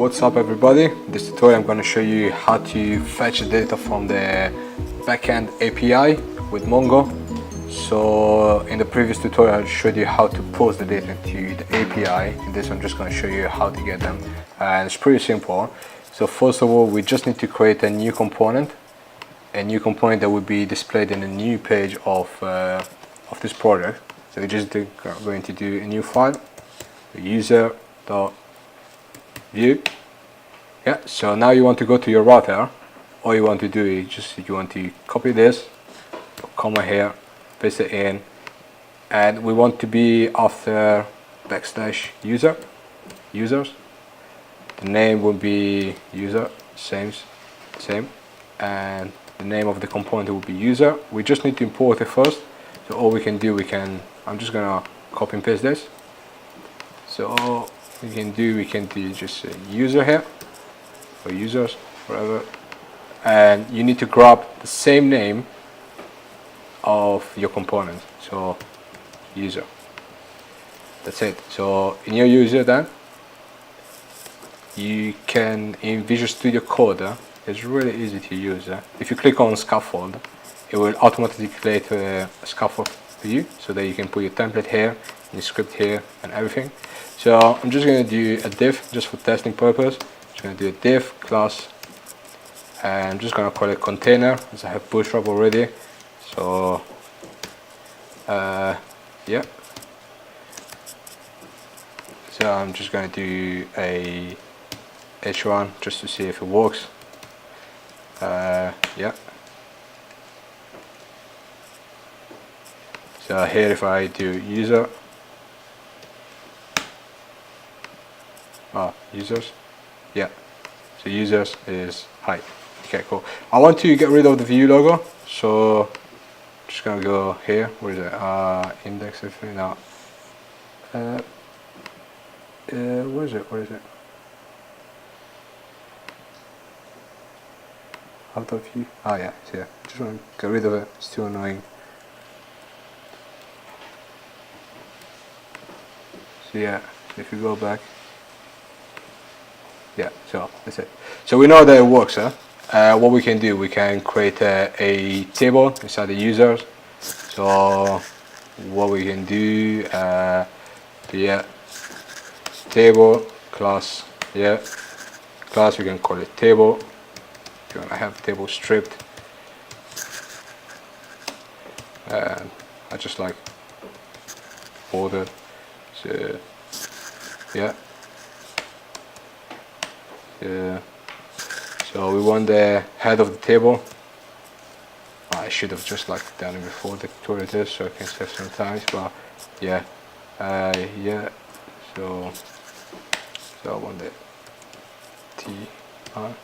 What's up everybody? In this tutorial I'm going to show you how to fetch data from the backend API with Mongo. So in the previous tutorial I showed you how to post the data to the API. In this I'm just going to show you how to get them, and it's pretty simple. So first of all, we just need to create a new component that will be displayed in a new page of this project. So we're just going to do a new file, user.vue. Yeah, so now you want to go to your router. All you want to do is you want to copy this, comma here, paste it in, and we want to be after \users. The name will be user, same, and the name of the component will be user. We just need to import it first. So all we can do, I'm just gonna copy and paste this. So all we can do just user here, or users, whatever, and you need to grab the same name of your component. So user. That's it. So in your user, then you can, in Visual Studio Code, it's really easy to use. If you click on scaffold, it will automatically create a scaffold for you, so that you can put your template here, your script here, and everything. So I'm just going to do a div just for testing purpose. Just going to do a div class, and I'm just going to call it container, as I have bootstrap already. So yeah. So I'm just going to do a h1 just to see if it works. Yeah. So here, if I do user, users, yeah. So users is hi. Okay, cool. I want to get rid of the Vue logo, so I'm just gonna go here. Where is it? Index everything now. Where is it? Where is it? Out of Vue. Oh yeah, it's here. Just want to get rid of it. It's too annoying. So yeah, if you go back, yeah, so that's it. So we know that it works, huh? What we can do, we can create a table inside the users. So what we can do, yeah, table class, yeah, class, we can call it table. If you want to have table stripped, and I just like order. So yeah. So we want the head of the table. I should have just done it before the tutorial, so I can save some time. But yeah, yeah. So I want the T R.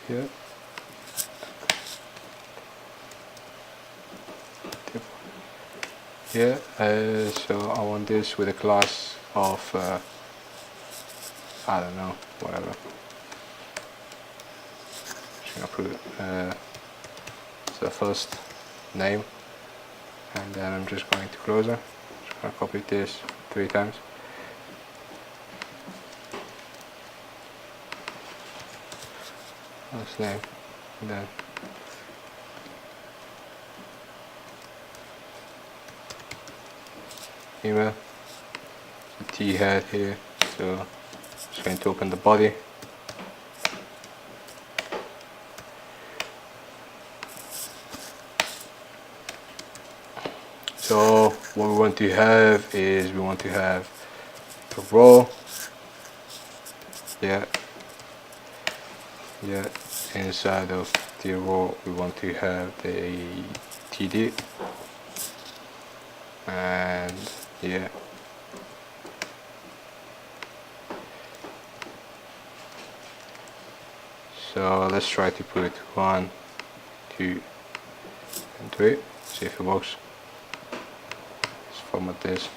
Yeah. Yeah, so I want this with a class of, I don't know, whatever. Just gonna put the first name, and then I'm just going to close it. Just gonna copy this 3 times. First name, and then email, the T head here, so just going to open the body. So what we want to have is, we want to have a row, yeah, inside of the row we want to have the TD, and yeah, so let's try to put 1, 2, and 3, see if it works. Let's format this.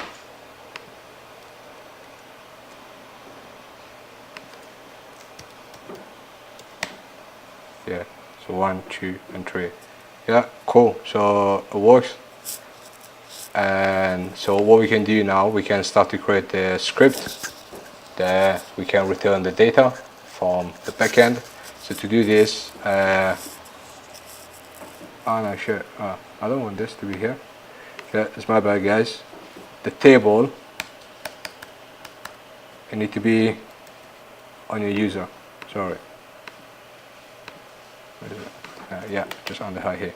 Yeah, so 1, 2, and 3. Yeah, cool. So it works. And so what we can do now, we can start to create the script that we can return the data from the backend. So to do this, oh no, shit, I don't want this to be here. Yeah, it's my bad, guys. The table, it need to be on your user. Sorry. Where is it? Yeah, just on the high here.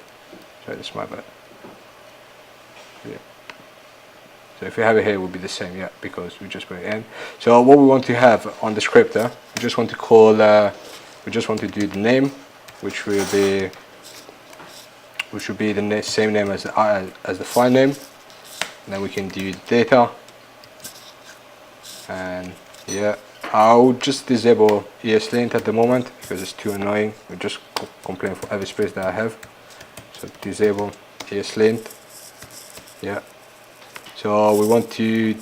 Sorry, it's my bad. Yeah. So if you have it here, it will be the same, yeah, because we just put it in. So what we want to have on the script, we just want to call, we just want to do the name, which will be, which will be the same name as the file name. And then we can do the data. And yeah, I'll just disable ESLint at the moment because it's too annoying. We just complain for every space that I have. So disable ESLint. Yeah. So we want to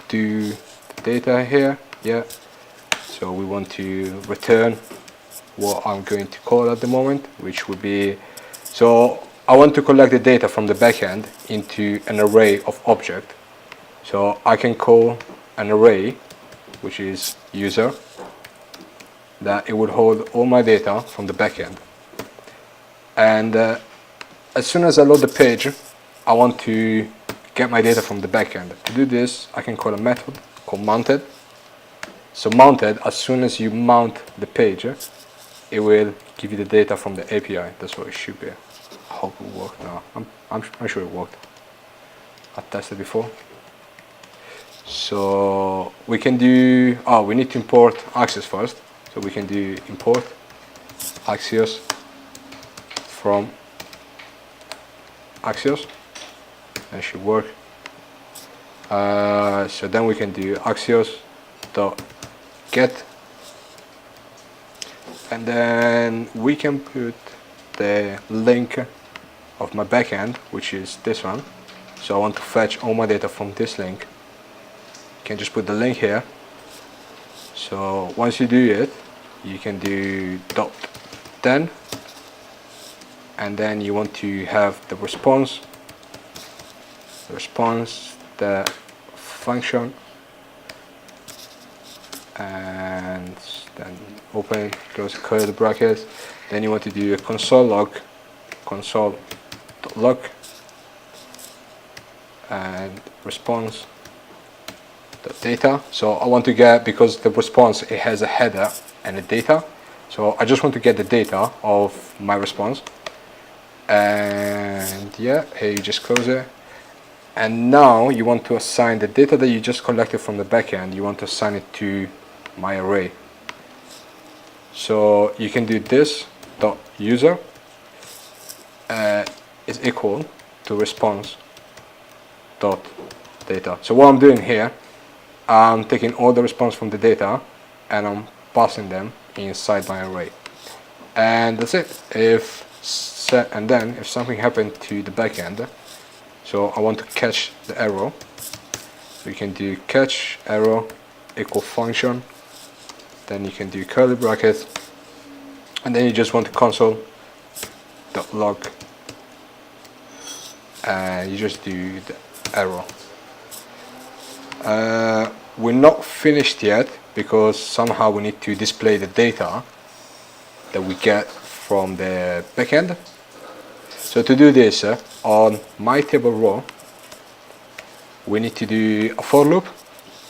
do the data here. Yeah. So we want to return what I'm going to call at the moment, which would be, so I want to collect the data from the backend into an array of object. So I can call an array, which is user, that it would hold all my data from the backend. And as soon as I load the page, I want to get my data from the backend. To do this, I can call a method called mounted. So mounted, as soon as you mount the page, it will give you the data from the API. That's what it should be. I hope it worked now. I'm sure it worked. I tested before. So we can do, we need to import axios first. So we can do import axios from axios. That should work. So then we can do axios dot get, and then we can put the link of my backend, which is this one. So I want to fetch all my data from this link. You can just put the link here. So once you do it, you can do .then, and then you want to have the response, the function, and then open, close, curly brackets. Then you want to do a console.log, and response data. So I want to get, because the response, it has a header and a data, so I just want to get the data of my response. And yeah, here you just close it. And now you want to assign the data that you just collected from the backend, you want to assign it to my array. So you can do this dot user is equal to response dot data. So what I'm doing here, I'm taking all the response from the data and I'm passing them inside my array. And that's it. And then if something happened to the backend, so I want to catch the error, so you can do catch error equal function, then you can do curly brackets, and then you just want to console.log, and you just do the error. We're not finished yet because somehow we need to display the data that we get from the backend. So to do this, on my table row, we need to do a for loop.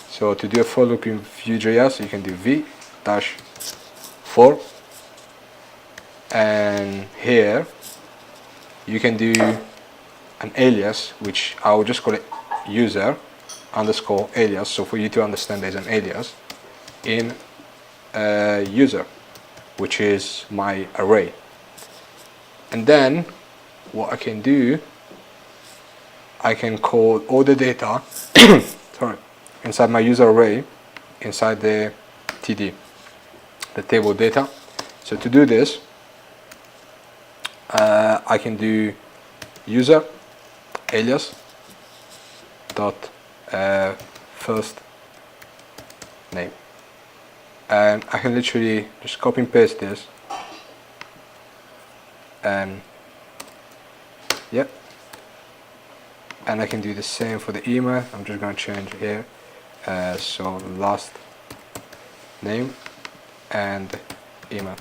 So to do a for loop in Vue.js, you can do v-for, and here you can do an alias, which I will just call it user underscore alias. So for you to understand, there's an alias in user, which is my array. And then what I can do, I can call all the data sorry, inside my user array, inside the TD, the table data. So to do this, I can do user alias dot first name, and I can literally just copy and paste this, and yep, and I can do the same for the email. I'm just going to change here, so last name and email.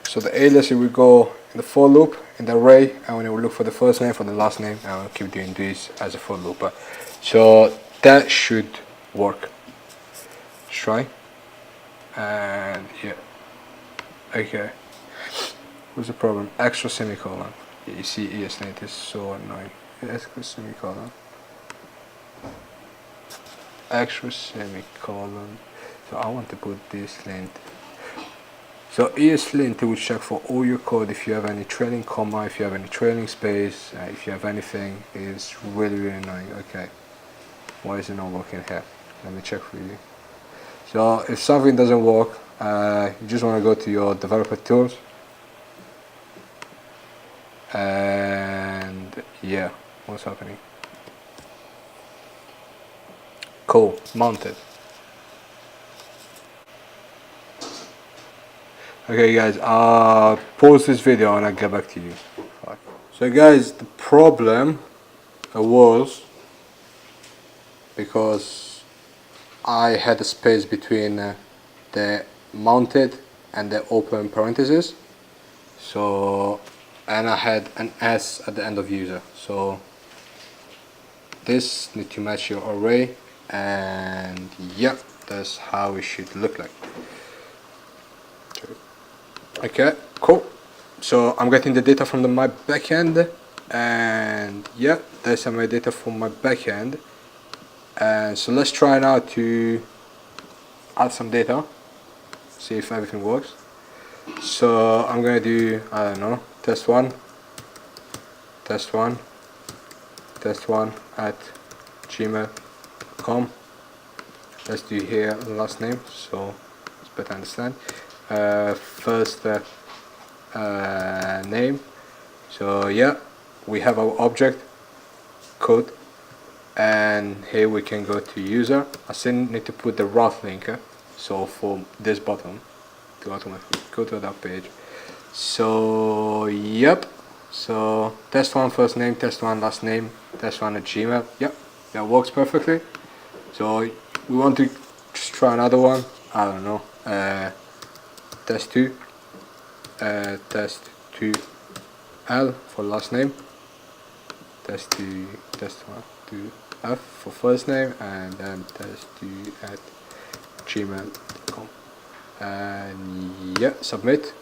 So the alias, it will go in the for loop in the array, and when it will look for the first name, for the last name, and I'll keep doing this as a for loop. So that should work. Let's try. And yeah, okay. What's the problem? Extra semicolon. You see, ESLint is so annoying. Extra semicolon. Extra semicolon. So I want to put this lint. So ESLint will check for all your code if you have any trailing comma, if you have any trailing space, if you have anything. It's really annoying. Okay, why is it not working here? Let me check for you. So if something doesn't work, you just want to go to your developer tools, and yeah, what's happening? Cool, mounted. Okay guys, pause this video and I'll get back to you. So guys, the problem was because I had a space between the mounted and the open parentheses, so, and I had an S at the end of user, so this need to match your array, and yeah, that's how it should look like. Okay, cool. So I'm getting the data from my backend, and yeah, that's my data from my backend. And so let's try now to add some data, see if everything works. So I'm gonna do, I don't know, test one at gmail.com. Let's do here last name, so it's better understand. First name. So yeah, we have our object code, and here we can go to user. I still need to put the route linker, so for this button to automatically go to that page. So yep, so test one first name, test one last name, test one at Gmail. Yep, that works perfectly. So we want to just try another one, I don't know, test 2 L for last name, test 1 to F for first name, and then test 2 at gmail.com. And yeah, submit.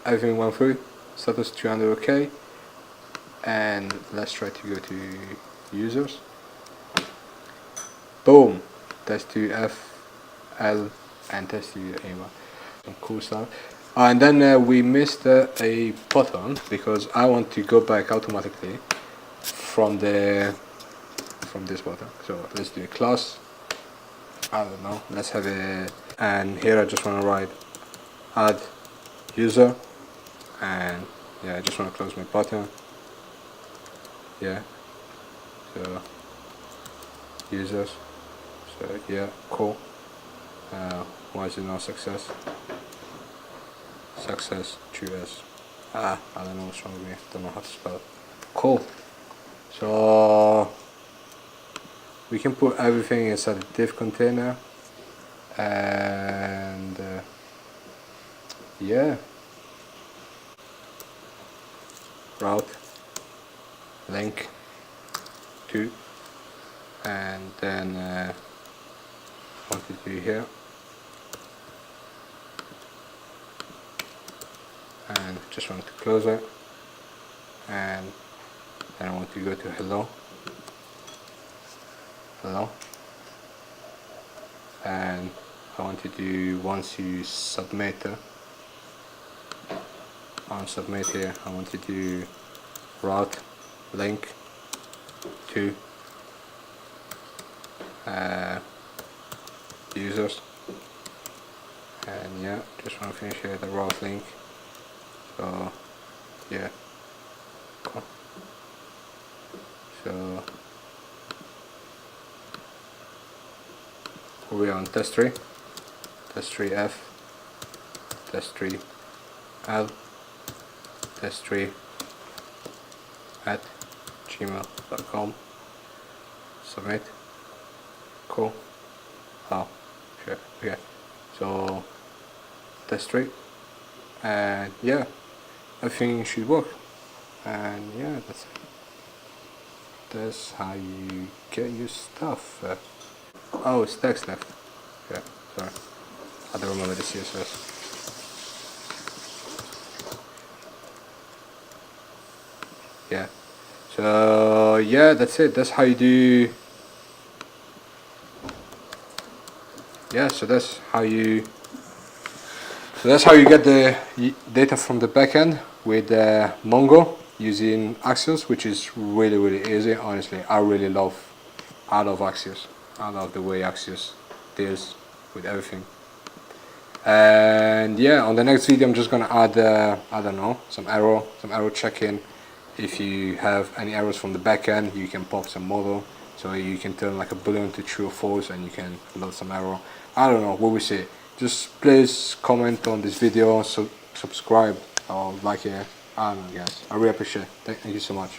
Everything went through. Status 200 OK. And let's try to go to users. Boom. Test 2 F, L, and test 2 email. Some cool stuff. And then we missed a button because I want to go back automatically from this button. So let's do a class. I don't know. Let's have a, and here I just want to write add user, and yeah, I just want to close my button. Yeah. So users. So yeah, cool. Why is it not success? Success, JS. I don't know what's wrong with me. Don't know how to spell it. Cool. So we can put everything inside a div container, and yeah, route link to, and then what to do here, and just want to close it, and then I want to go to hello, and I want to do, once you submit on submit here, I want to do route link to users, and yeah, just want to finish here the route link. So yeah, cool. So we're on test 3 F, test 3 L, test 3 at gmail.com. Submit. Cool. Oh, sure. Okay. So that's straight. And yeah, everything should work. And yeah, that's it. That's how you get your stuff. Oh, it's text left. Yeah, sorry. I don't remember the CSS. Yeah. So yeah, that's it. That's how you do. Yeah. So that's how you. So that's how you get the data from the backend with Mongo using Axios, which is really easy. Honestly, I love Axios. I love the way Axios deals with everything. And yeah, on the next video, I'm just gonna add I don't know, some error checking. If you have any errors from the backend, you can pop some model, so you can turn like a boolean to true or false, and you can load some error. I don't know, what we see. Just please comment on this video, so subscribe or like it. I don't know, guys. I really appreciate it. Thank you so much.